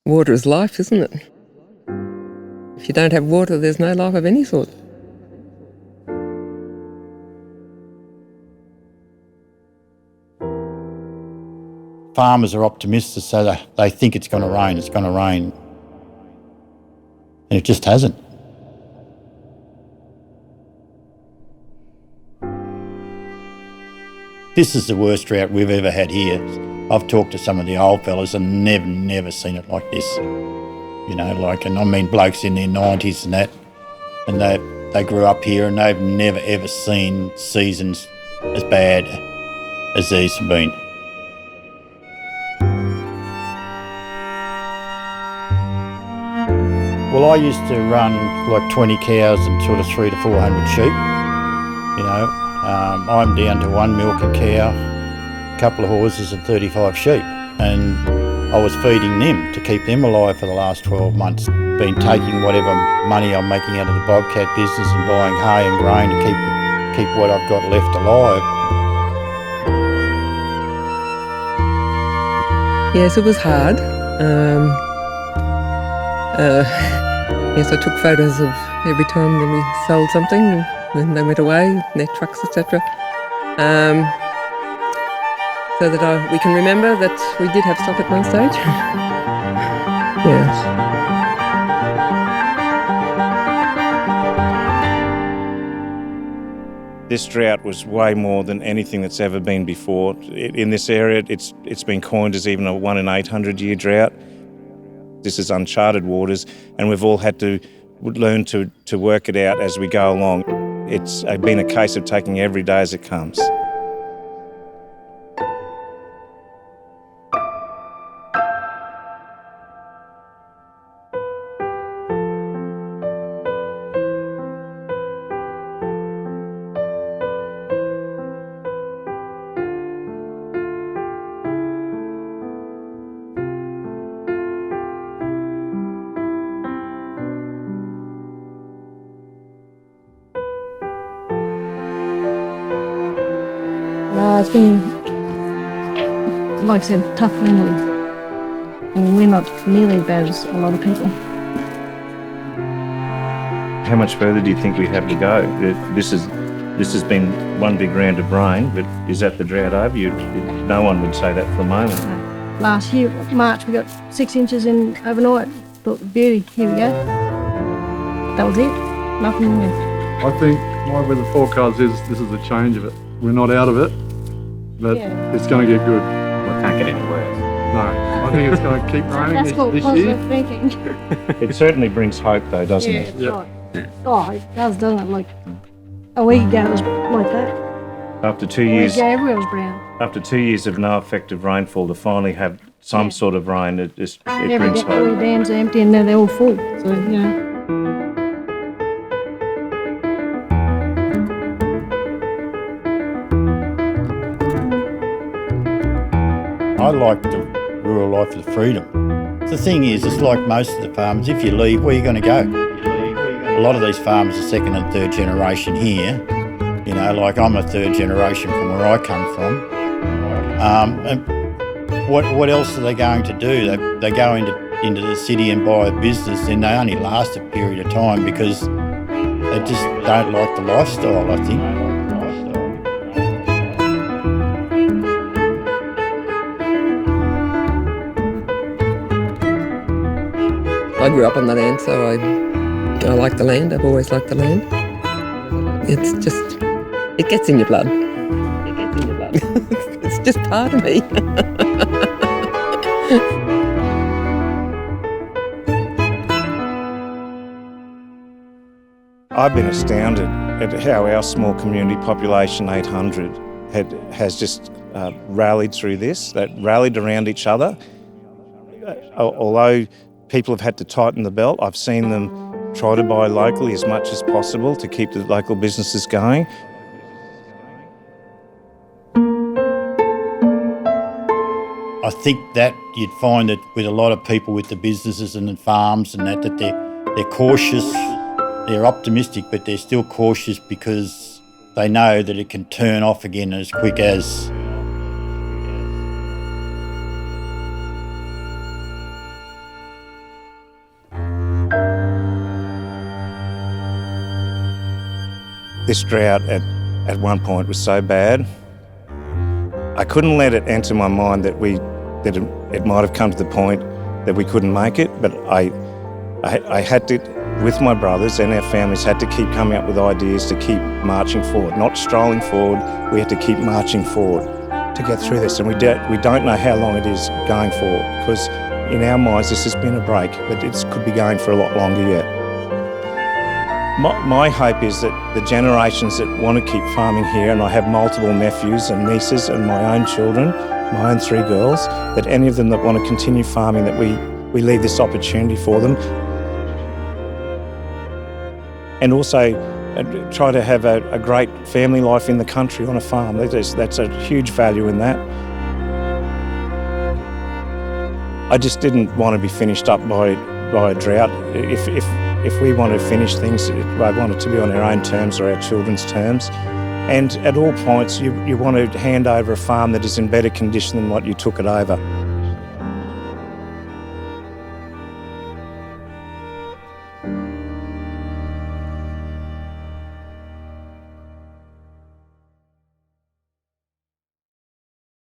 Water is life, isn't it? If you don't have water, there's no life of any sort. Farmers are optimistic, so they think it's going to rain. And it just hasn't. This is the worst drought we've ever had here. I've talked to some of the old fellas and never seen it like this. You know, and I mean blokes in their 90s and that, and they grew up here and they've never ever seen seasons as bad as these have been. Well, I used to run like 20 cows and sort of 300 to 400 sheep, you know. I'm down to one milking cow, a couple of horses and 35 sheep, and I was feeding them to keep them alive for the last 12 months. Been taking whatever money I'm making out of the bobcat business and buying hay and grain to keep what I've got left alive. Yes, it was hard. Yes, I took photos of every time that we sold something when they went away, their trucks, etc. So that we can remember that we did have stock at one stage. Yes. This drought was way more than anything that's ever been before. In this area, it's been coined as even a 1 in 800 year drought. This is uncharted waters, and we've all had to learn to work it out as we go along. It's been a case of taking every day as it comes. It's been, like I said, tough mentally. I mean, we're not nearly as bad as a lot of people. How much further do you think we have to go? This has been one big round of rain, but is that the drought over? No one would say that for a moment. Last year, March, we got 6 inches in overnight. Thought, beauty, here we go. That was it. Nothing new. I think my weather forecast is this is a change of it. We're not out of it, but it's going to get good. It can't get any worse. No, I think it's going to keep raining That's called this positive year. thinking. It certainly brings hope though, doesn't it? That's right. Oh, it does, doesn't it? Like, a week ago it was like that. After 2 A week years, ago everywhere was brown. after 2 years of no effective rainfall, to finally have some sort of rain, it brings All hope. the dams are empty and now they're all full. So, you know. I like the rural life of freedom. The thing is, it's like most of the farmers, if you leave, where are you going to go? A lot of these farmers are second and third generation here. You know, like I'm a third generation from where I come from. And what else are they going to do? They go into the city and buy a business, and they only last a period of time because they just don't like the lifestyle, I think. I grew up on the land, so I like the land. I've always liked the land. It's just, it gets in your blood. It gets in your blood. It's just part of me. I've been astounded at how our small community population, 800, has just rallied through this, that rallied around each other. Although people have had to tighten the belt, I've seen them try to buy locally as much as possible to keep the local businesses going. I think that you'd find that with a lot of people with the businesses and the farms and that they're cautious, they're optimistic, but they're still cautious because they know that it can turn off again as quick as. this drought at one point was so bad, I couldn't let it enter my mind that it might have come to the point that we couldn't make it, but I had to, with my brothers and our families, had to keep coming up with ideas to keep marching forward, not strolling forward. We had to keep marching forward to get through this, and we don't know how long it is going for, because in our minds this has been a break, but it could be going for a lot longer yet. My hope is that the generations that want to keep farming here, and I have multiple nephews and nieces and my own children, my own 3 girls, that any of them that want to continue farming, that we leave this opportunity for them. And also try to have a great family life in the country on a farm. That's a huge value in that. I just didn't want to be finished up by a drought. If we want to finish things, I want it to be on our own terms or our children's terms. And at all points, you want to hand over a farm that is in better condition than what you took it over.